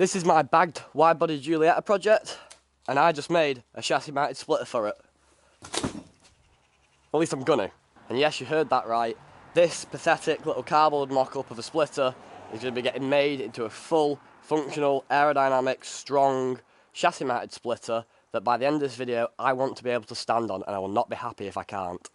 This is my bagged wide-body Giulietta project, and I just made a chassis-mounted splitter for it. At least I'm gonna. And yes, you heard that right. This pathetic little cardboard mock-up of a splitter is going to be getting made into a full, functional, aerodynamic, strong, chassis-mounted splitter that by the end of this video, I want to be able to stand on, and I will not be happy if I can't.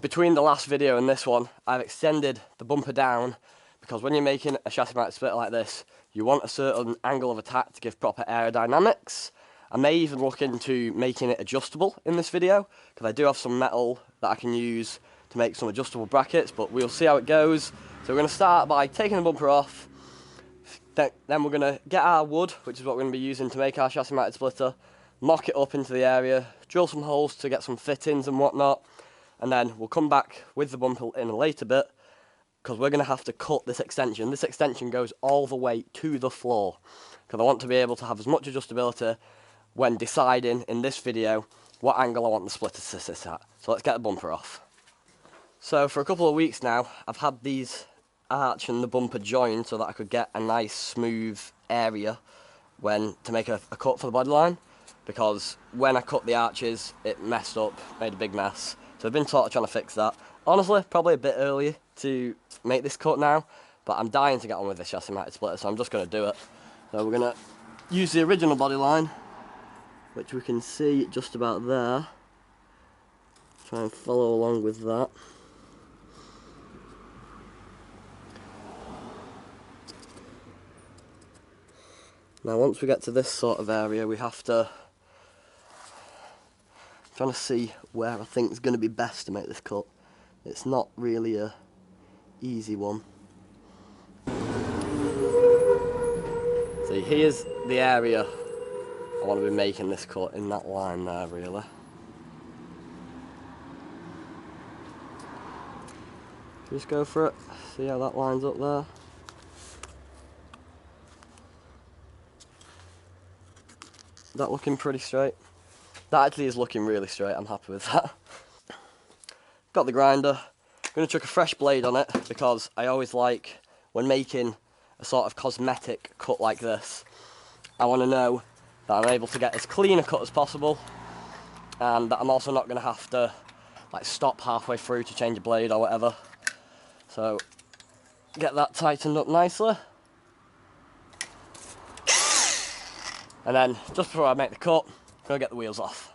Between the last video and this one, I've extended the bumper down because when you're making a chassis-mounted splitter like this, you want a certain angle of attack to give proper aerodynamics. I may even look into making it adjustable in this video because I do have some metal that I can use to make some adjustable brackets, but we'll see how it goes. So we're going to start by taking the bumper off, then we're going to get our wood, which is what we're going to be using to make our chassis-mounted splitter, mock it up into the area, drill some holes to get some fittings and whatnot, and then we'll come back with the bumper in a later bit because we're going to have to cut this extension. This extension goes all the way to the floor because I want to be able to have as much adjustability when deciding in this video what angle I want the splitter to sit at. So let's get the bumper off. So for a couple of weeks now, I've had these arch and the bumper joined so that I could get a nice smooth area to make a cut for the bodyline, because when I cut the arches it messed up, made a big mess. So I've been sort of trying to fix that. Honestly, probably a bit early to make this cut now, but I'm dying to get on with this chassis mounted splitter, so I'm just going to do it. So we're going to use the original bodyline, which we can see just about there. Try and follow along with that. Now once we get to this sort of area, we have to trying to see where I think is going to be best to make this cut. It's not really a easy one. See, here's the area I want to be making this cut, in that line there really. Just go for it, see how that lines up there. That looking pretty straight. That actually is looking really straight, I'm happy with that. Got the grinder. I'm going to chuck a fresh blade on it because I always like, when making a sort of cosmetic cut like this, I want to know that I'm able to get as clean a cut as possible and that I'm also not going to have to like stop halfway through to change a blade or whatever. So get that tightened up nicely. And then just before I make the cut, I'm going to get the wheels off.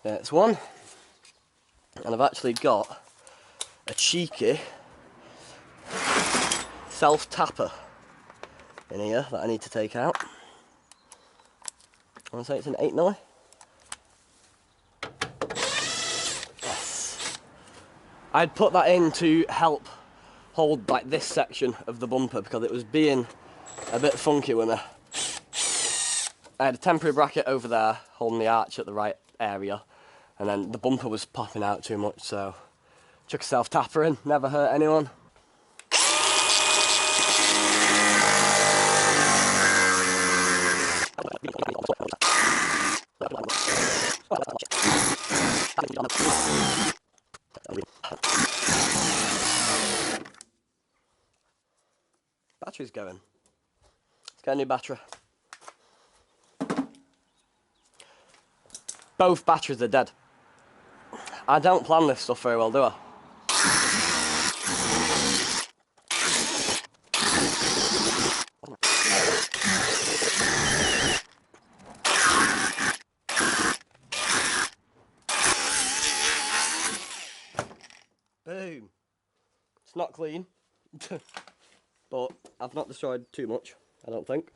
There's one, and I've actually got a cheeky self-tapper in here that I need to take out. I want to say it's an 8mm. Yes. I'd put that in to help hold like this section of the bumper because it was being a bit funky with me. I had a temporary bracket over there holding the arch at the right area, and then the bumper was popping out too much, so chuck a self-tapper in, never hurt anyone. Battery's going. Let's get a new battery. Both batteries are dead. I don't plan this stuff very well, do I? Boom. It's not clean, but I've not destroyed too much, I don't think.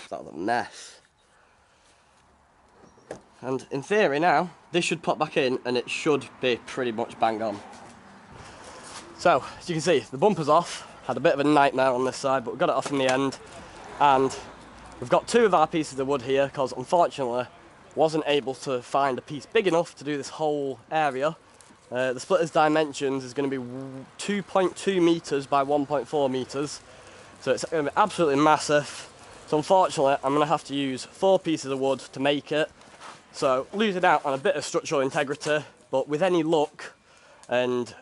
That was a mess. And in theory now, this should pop back in and it should be pretty much bang on. So, as you can see, the bumper's off. Had a bit of a nightmare on this side, but we got it off in the end. And we've got two of our pieces of wood here, because unfortunately, wasn't able to find a piece big enough to do this whole area. The splitter's dimensions is going to be 2.2 metres by 1.4 metres, so it's going to be absolutely massive. So unfortunately I'm going to have to use 4 pieces of wood to make it, so losing out on a bit of structural integrity, but with any luck and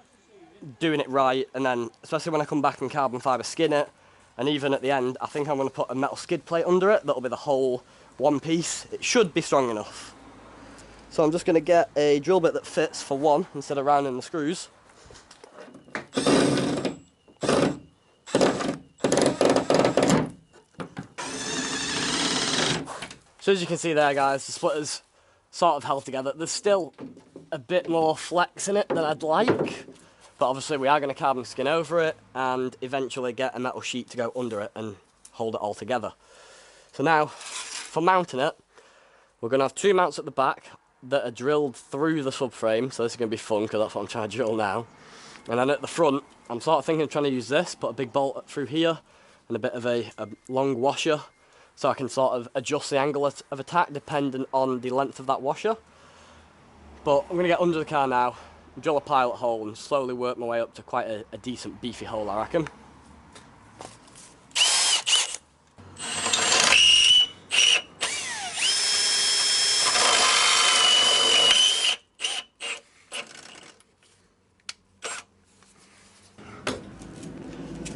doing it right, and then especially when I come back and carbon fibre skin it, and even at the end I think I'm going to put a metal skid plate under it, that'll be the whole one piece. It should be strong enough. So I'm just going to get a drill bit that fits for one instead of rounding the screws. So as you can see there guys, the splitter's sort of held together. There's still a bit more flex in it than I'd like, but obviously we are going to carbon skin over it and eventually get a metal sheet to go under it and hold it all together. So now, for mounting it, we're going to have 2 mounts at the back that are drilled through the subframe, so this is going to be fun because that's what I'm trying to drill now. And then at the front, I'm sort of thinking of trying to use this, put a big bolt through here and a bit of a long washer, so I can sort of adjust the angle of attack depending on the length of that washer. But I'm going to get under the car now, drill a pilot hole and slowly work my way up to quite a decent beefy hole, I reckon.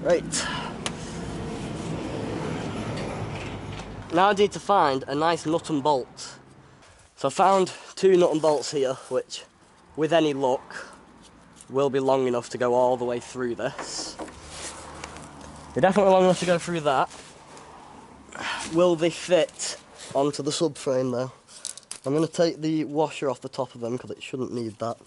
Right. Now I need to find a nice nut and bolt. So I found 2 nut and bolts here, which, with any luck, will be long enough to go all the way through this. They're definitely long enough to go through that. Will they fit onto the subframe though? I'm going to take the washer off the top of them because it shouldn't need that.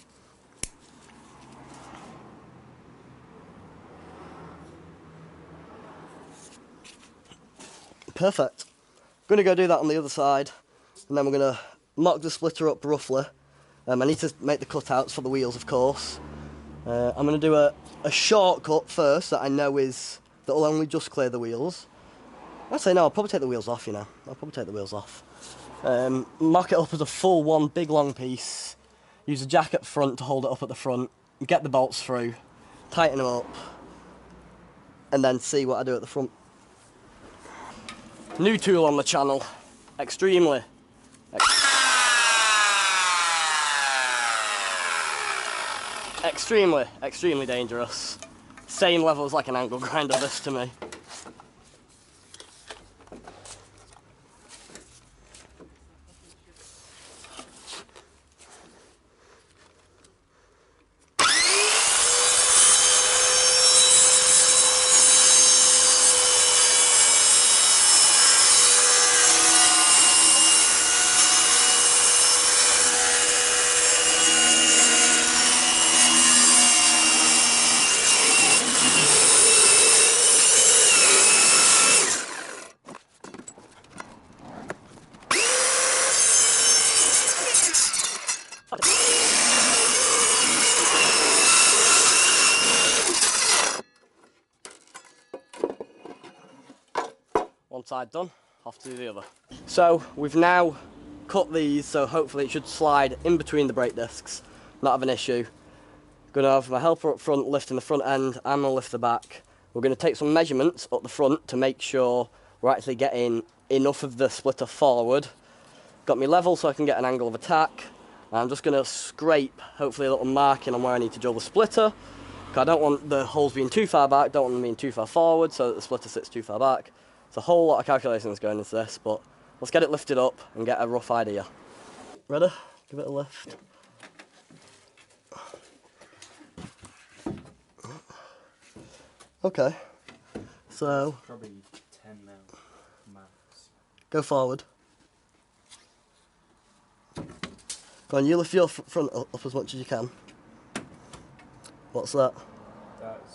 Perfect. I'm going to go do that on the other side, and then we're going to mock the splitter up roughly. I need to make the cutouts for the wheels, of course. I'm going to do a shortcut first that I know is that will only just clear the wheels. Actually, no, I'll probably take the wheels off, you know. I'll probably take the wheels off. Mock it up as a full one big long piece. Use a jack at the front to hold it up at the front. Get the bolts through, tighten them up, and then see what I do at the front. New tool on the channel, extremely dangerous. Same level as like an angle grinder, this to me. One side done, off to the other. So we've now cut these, so hopefully it should slide in between the brake discs, not have an issue. Gonna have my helper up front lifting the front end, I'm gonna lift the back. We're gonna take some measurements up the front to make sure we're actually getting enough of the splitter forward. Got me level so I can get an angle of attack. I'm just gonna scrape, hopefully a little marking on where I need to drill the splitter. I don't want the holes being too far back, don't want them being too far forward so that the splitter sits too far back. There's a whole lot of calculations going into this, but let's get it lifted up and get a rough idea. Ready? Give it a lift. Okay, so probably 10 now, max. Go forward. Go on, you lift your front up as much as you can. What's that? That's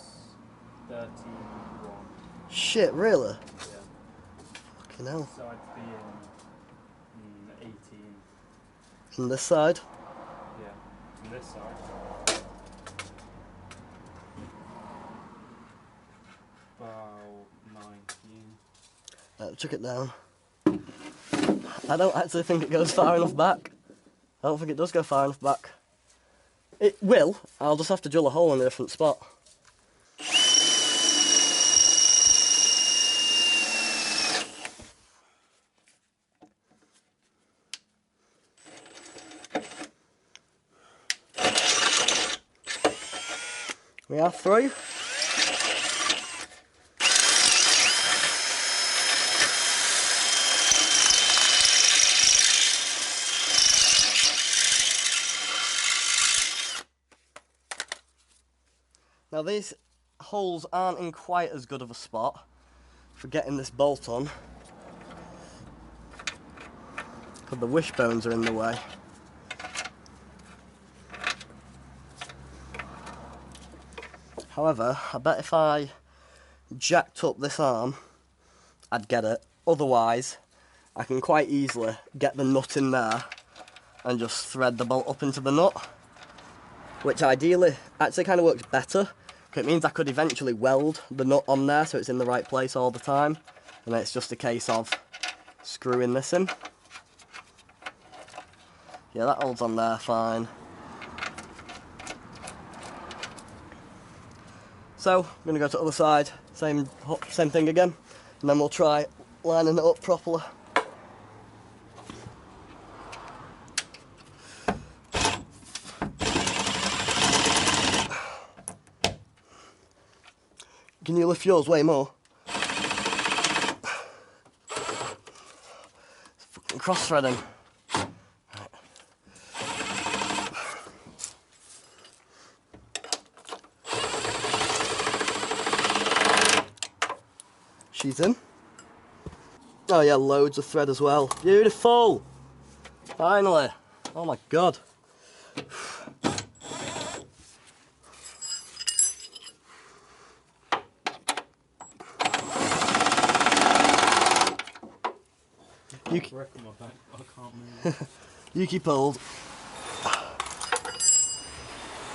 31. Shit, really? Yeah. Fucking hell. So I'd be in 18. And this side? Yeah. And this side. About 19. Chuck it down. I don't actually think it goes far enough back. I don't think it does go far enough back. It will. I'll just have to drill a hole in a different spot. We are through. Now these holes aren't in quite as good of a spot for getting this bolt on, because the wishbones are in the way. However, I bet if I jacked up this arm, I'd get it. Otherwise, I can quite easily get the nut in there and just thread the bolt up into the nut, which ideally actually kind of works better. It means I could eventually weld the nut on there so it's in the right place all the time, and then it's just a case of screwing this in. Yeah, that holds on there fine. So, I'm going to go to the other side, same thing again, and then we'll try lining it up properly. Can you lift yours way more? It's fucking cross-threading. Right. She's in. Oh yeah, loads of thread as well. Beautiful! Finally! Oh my god. You keep, I can't move. you keep hold.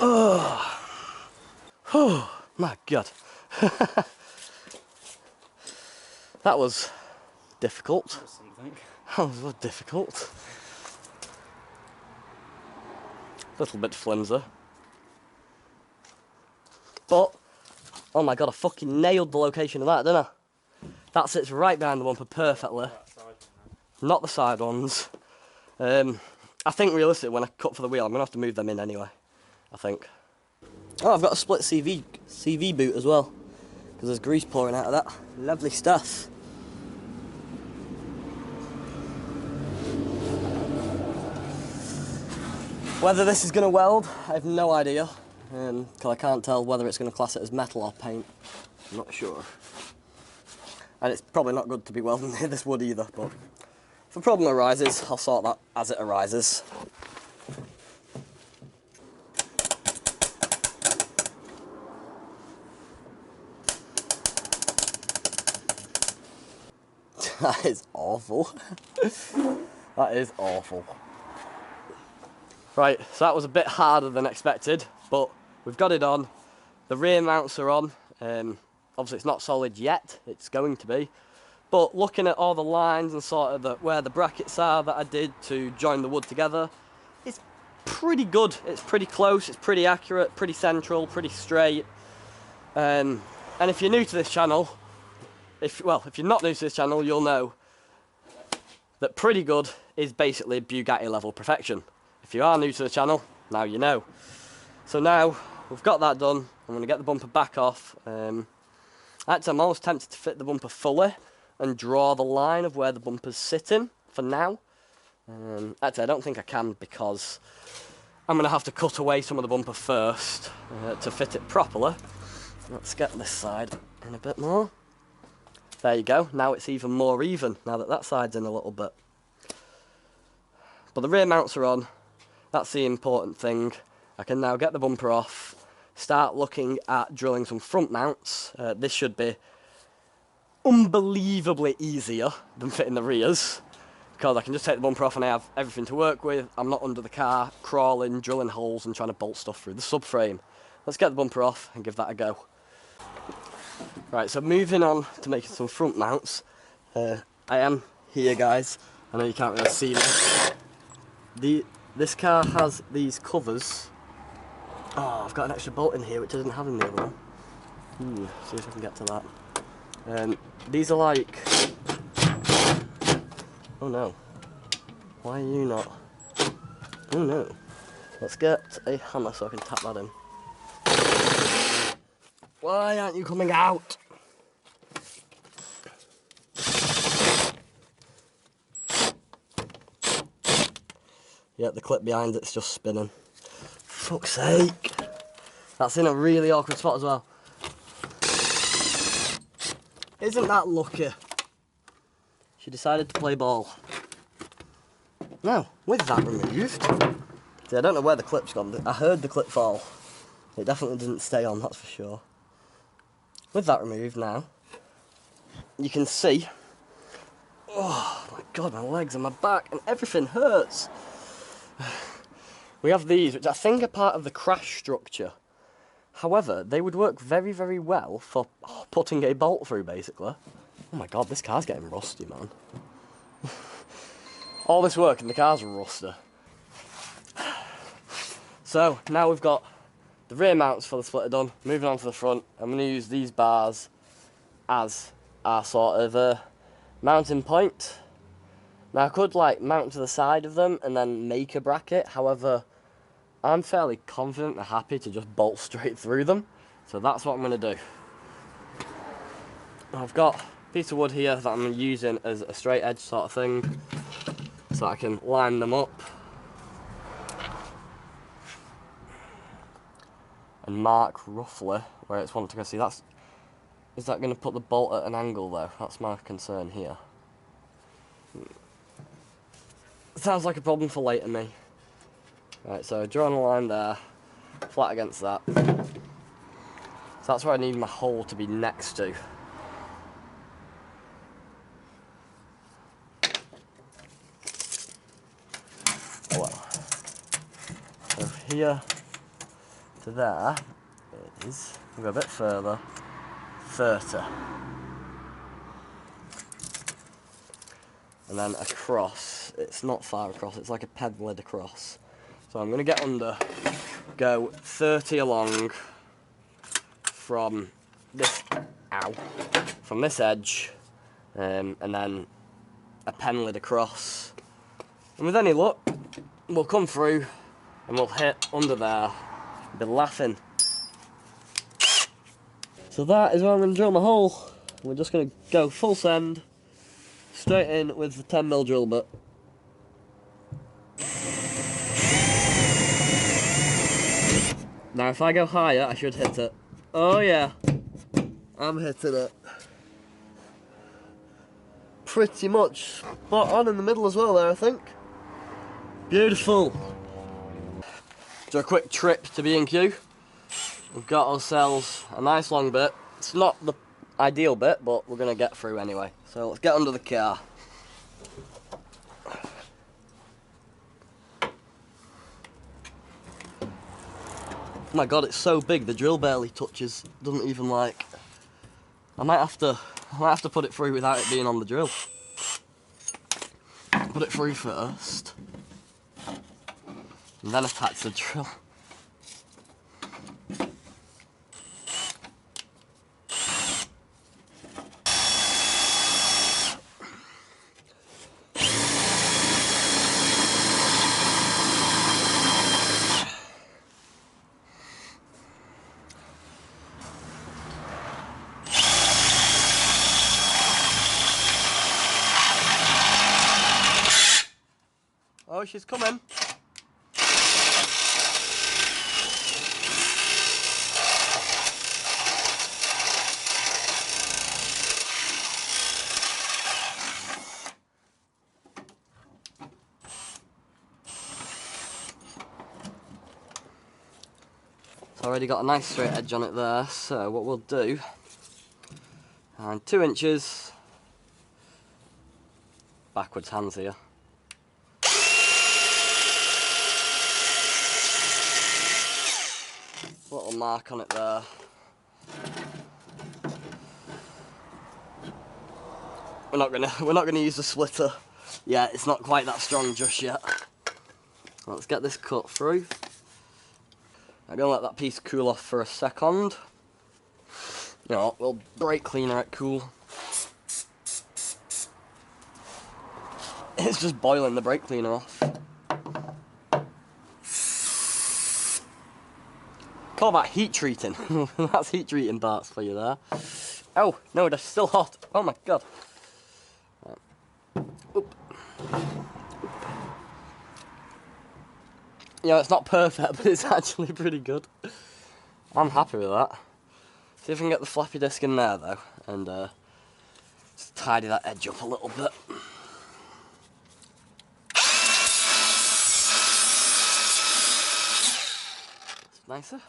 Oh. Oh my god. That was difficult. That was something. That was difficult. A little bit flimsy. But, oh my god, I fucking nailed the location of that, didn't I? That sits right behind the bumper perfectly. Not the side ones. I think realistically when I cut for the wheel I'm going to have to move them in anyway, I think. Oh, I've got a split CV boot as well, because there's grease pouring out of that. Lovely stuff. Whether this is going to weld, I have no idea, because I can't tell whether it's going to class it as metal or paint. I'm not sure. And it's probably not good to be welding near this wood either, but if a problem arises, I'll sort that as it arises. That is awful. That is awful. Right, so that was a bit harder than expected, but we've got it on. The rear mounts are on. Obviously it's not solid yet, it's going to be. But looking at all the lines and sort of where the brackets are that I did to join the wood together, it's pretty good. It's pretty close, it's pretty accurate, pretty central, pretty straight. And if you're new to this channel, if you're not new to this channel, you'll know that pretty good is basically Bugatti level perfection. If you are new to the channel, now you know. So now we've got that done, I'm going to get the bumper back off. Actually, I'm almost tempted to fit the bumper fully and draw the line of where the bumper's sitting for now. Actually, I don't think I can, because I'm going to have to cut away some of the bumper first to fit it properly. Let's get this side in a bit more. There you go, now it's even more even, now that that side's in a little bit. But the rear mounts are on, that's the important thing. I can now get the bumper off, start looking at drilling some front mounts. This should be unbelievably easier than fitting the rears, because I can just take the bumper off and I have everything to work with. I'm not under the car, crawling, drilling holes and trying to bolt stuff through the subframe. Let's get the bumper off and give that a go. Right, so moving on to making some front mounts. I am here, guys. I know you can't really see me. This car has these covers Oh, I've got an extra bolt in here which I didn't have in the other one. See if I can get to that. These are like... Oh no. Why are you not? Oh no. Let's get a hammer so I can tap that in. Why aren't you coming out? Yeah, the clip behind it's just spinning. Fuck's sake. That's in a really awkward spot as well. Isn't that lucky? She decided to play ball. Now, with that removed, see, I don't know where the clip's gone. I heard the clip fall. It definitely didn't stay on, that's for sure. With that removed now, you can see, oh my god, my legs and my back and everything hurts. We have these, which I think are part of the crash structure. However, they would work very, very well for putting a bolt through, basically. Oh my god, this car's getting rusty, man. All this work and the car's rusty. So, now we've got the rear mounts for the splitter done. Moving on to the front, I'm going to use these bars as our sort of mounting point. Now, I could like mount to the side of them and then make a bracket. However, I'm fairly confident and happy to just bolt straight through them. So that's what I'm going to do. I've got a piece of wood here that I'm using as a straight edge sort of thing, so I can line them up and mark roughly where it's wanting to go. See, is that going to put the bolt at an angle though? That's my concern here. Sounds like a problem for later me. Right, so drawing a line there, flat against that. So that's where I need my hole to be next to. Oh well. So here to there is, we'll go a bit further, 30. And then across, it's not far across, it's like a pedaled across. So I'm going to get under, go 30 along from this, from this edge, and then a pen lid across. And with any luck, we'll come through and we'll hit under there, be laughing. So that is where I'm going to drill my hole. We're just going to go full send, straight in with the 10mm drill bit. Now if I go higher, I should hit it. Oh yeah, I'm hitting it. Pretty much spot on in the middle as well there, I think. Beautiful. So a quick trip to B&Q. We've got ourselves a nice long bit. It's not the ideal bit, but we're going to get through anyway. So let's get under the car. Oh my god, it's so big, the drill barely touches, doesn't even like... I might have to put it through without it being on the drill. Put it through first, and then attach the drill. Oh, she's coming. It's already got a nice straight edge on it there, so what we'll do, and 2 inches, backwards hands here. Little mark on it there. We're not gonna use the splitter. Yeah, it's not quite that strong just yet. Let's get this cut through. I'm gonna let that piece cool off for a second. You know, we'll brake cleaner it cool. It's just boiling the brake cleaner off. Call that heat treating. That's heat treating parts for you there. Oh, no, they're still hot. Oh my god. Oop. You know, it's not perfect, but it's actually pretty good. I'm happy with that. See if I can get the flappy disc in there though, and just tidy that edge up a little bit. It's nicer.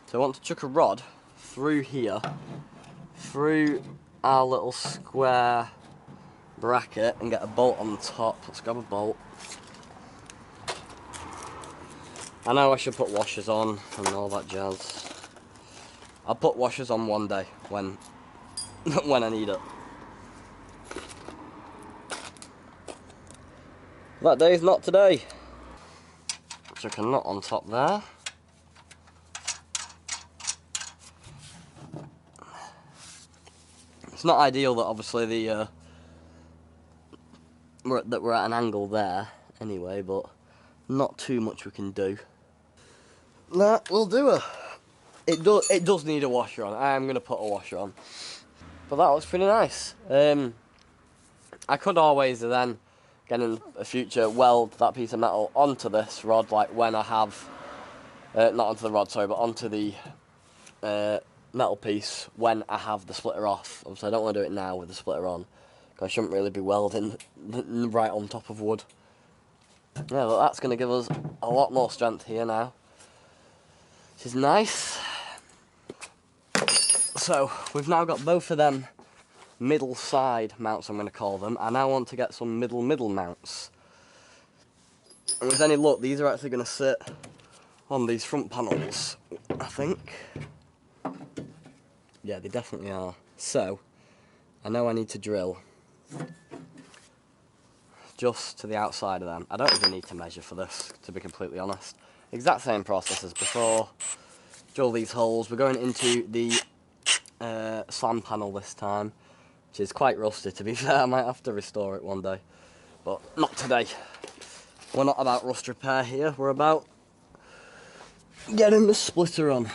So I want to chuck a rod through here, through our little square bracket, and get a bolt on the top. Let's grab a bolt. I know I should put washers on and all that jazz. I'll put washers on one day when when I need it. That day's not today. Chuck a nut on top there. It's not ideal that obviously the we're at an angle there anyway, but not too much we can do. That will do it. It does need a washer on. I am gonna put a washer on. But that looks pretty nice. I could always then, again in the future, weld that piece of metal onto this rod, like when I have, not onto the rod, sorry, but onto the metal piece when I have the splitter off. Obviously I don't want to do it now with the splitter on, because I shouldn't really be welding right on top of wood. Yeah, but that's going to give us a lot more strength here now, which is nice. So we've now got both of them middle side mounts, I'm going to call them. I now want to get some middle mounts, and with any luck these are actually going to sit on these front panels, I think. Yeah, they definitely are. So I know I need to drill just to the outside of them. I don't even need to measure for this, to be completely honest. Exact same process as before. Drill these holes. We're going into the slam panel this time, which is quite rusty, to be fair. I might have to restore it one day, but not today. We're not about rust repair here, we're about getting the splitter on.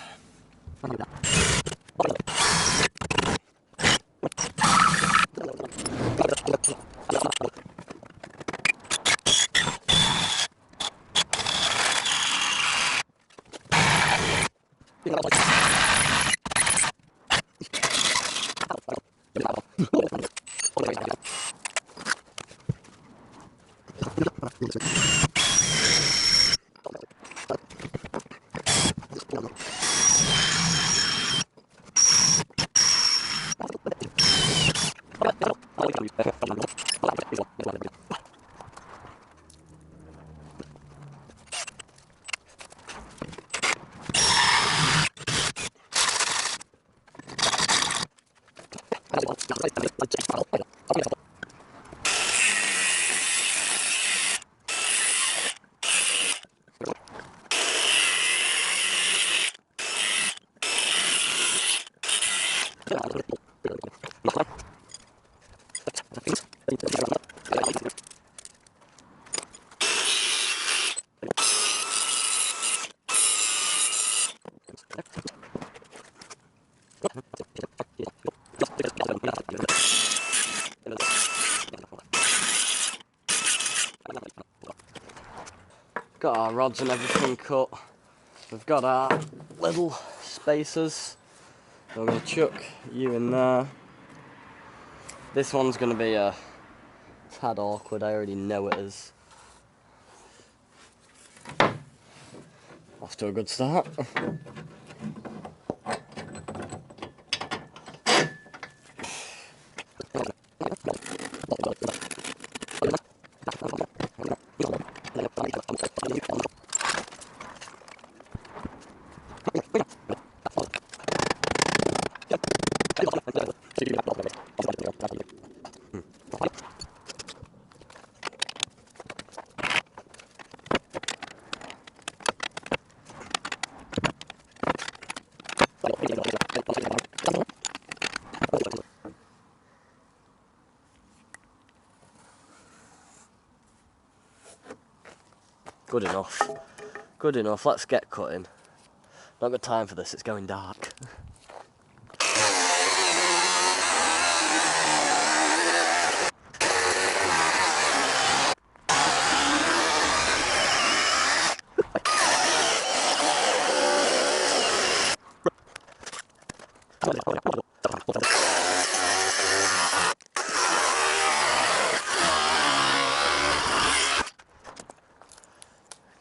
Got our rods and everything cut. We've got our little spacers. We're going to chuck you in there. This one's going to be a tad awkward, I already know it is. Off to a good start. Good enough. Good enough. Let's get cutting. Not got time for this, it's going dark.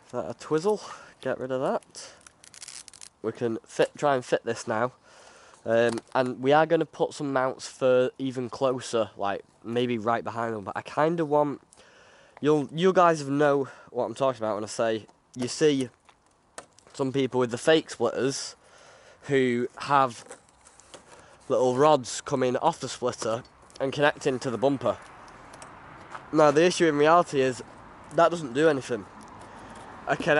Is that a twizzle? Get rid of that. We can try and fit this now. And we are going to put some mounts for even closer, like maybe right behind them. But I kind of want... You guys know what I'm talking about when I say... You see some people with the fake splitters who have little rods coming off the splitter and connecting to the bumper. Now the issue in reality is that doesn't do anything.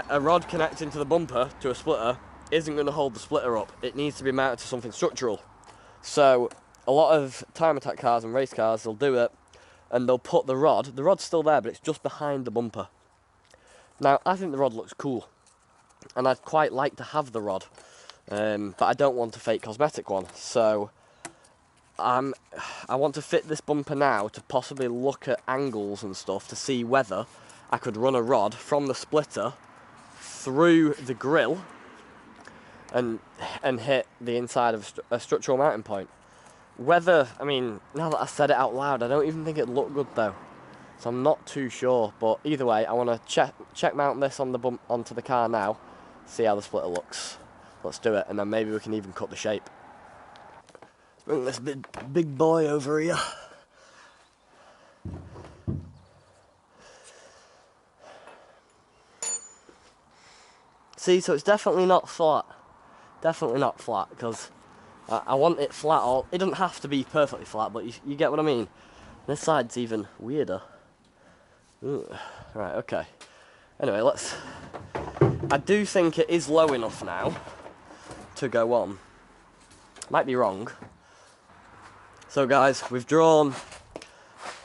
A rod connecting to the bumper to a splitter isn't going to hold the splitter up. It needs to be mounted to something structural. So a lot of time attack cars and race cars, they'll do it and they'll put the rod's still there, but it's just behind the bumper. Now I think the rod looks cool and I'd quite like to have the rod, but I don't want a fake cosmetic one. So I want to fit this bumper now to possibly look at angles and stuff to see whether I could run a rod from the splitter through the grille and hit the inside of a structural mounting point. Whether, I mean, now that I said it out loud, I don't even think it'd look good though. So I'm not too sure, but either way, I want to check mount this on the onto the car now, see how the splitter looks. Let's do it, and then maybe we can even cut the shape. Bring this big boy over here. See, so it's definitely not flat. Definitely not flat, because I want it flat. Or it doesn't have to be perfectly flat, but you get what I mean. This side's even weirder. Ooh. Right, okay. Anyway, I do think it is low enough now to go on. Might be wrong. So guys, we've drawn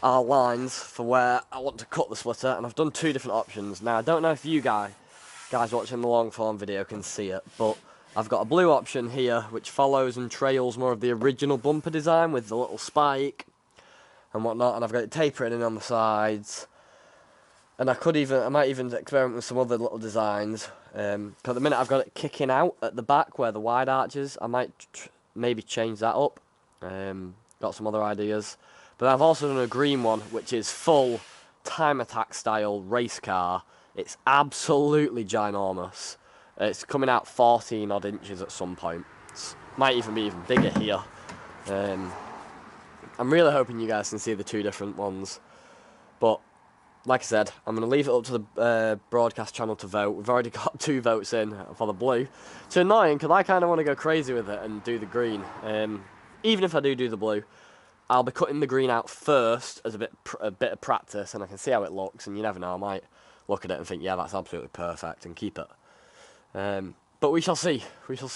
our lines for where I want to cut the splitter, and I've done two different options. Now, I don't know if you guys watching the long form video can see it, but I've got a blue option here which follows and trails more of the original bumper design with the little spike and whatnot, and I've got it tapering in on the sides, and I might even experiment with some other little designs. But at the minute I've got it kicking out at the back where the wide arches. I might maybe change that up. Got some other ideas, but I've also done a green one which is full time attack style race car. It's absolutely ginormous. It's coming out 14 odd inches at some point. Might even be even bigger here. I'm really hoping you guys can see the two different ones. But like I said, I'm going to leave it up to the broadcast channel to vote. We've already got 2 votes in for the blue. It's annoying because I kind of want to go crazy with it and do the green. Even if I do the blue, I'll be cutting the green out first as a bit of practice, and I can see how it looks, and you never know, I might look at it and think, yeah, that's absolutely perfect, and keep it. But we shall see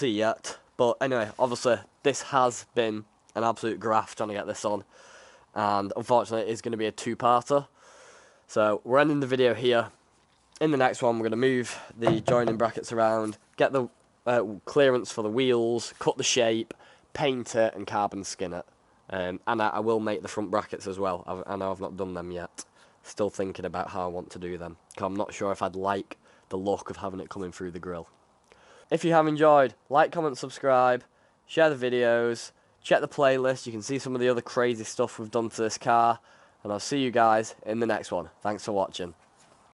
yet. But anyway, obviously this has been an absolute graft trying to get this on, and unfortunately it is going to be a 2-parter. So we're ending the video here. In the next one we're going to move the joining brackets around, get the clearance for the wheels, cut the shape, paint it and carbon skin it. And I will make the front brackets as well. I know I've not done them yet. Still thinking about how I want to do them, because I'm not sure if I'd like the look of having it coming through the grille. If you have enjoyed, like, comment, subscribe, share the videos, check the playlist. You can see some of the other crazy stuff we've done to this car, and I'll see you guys in the next one. Thanks for watching.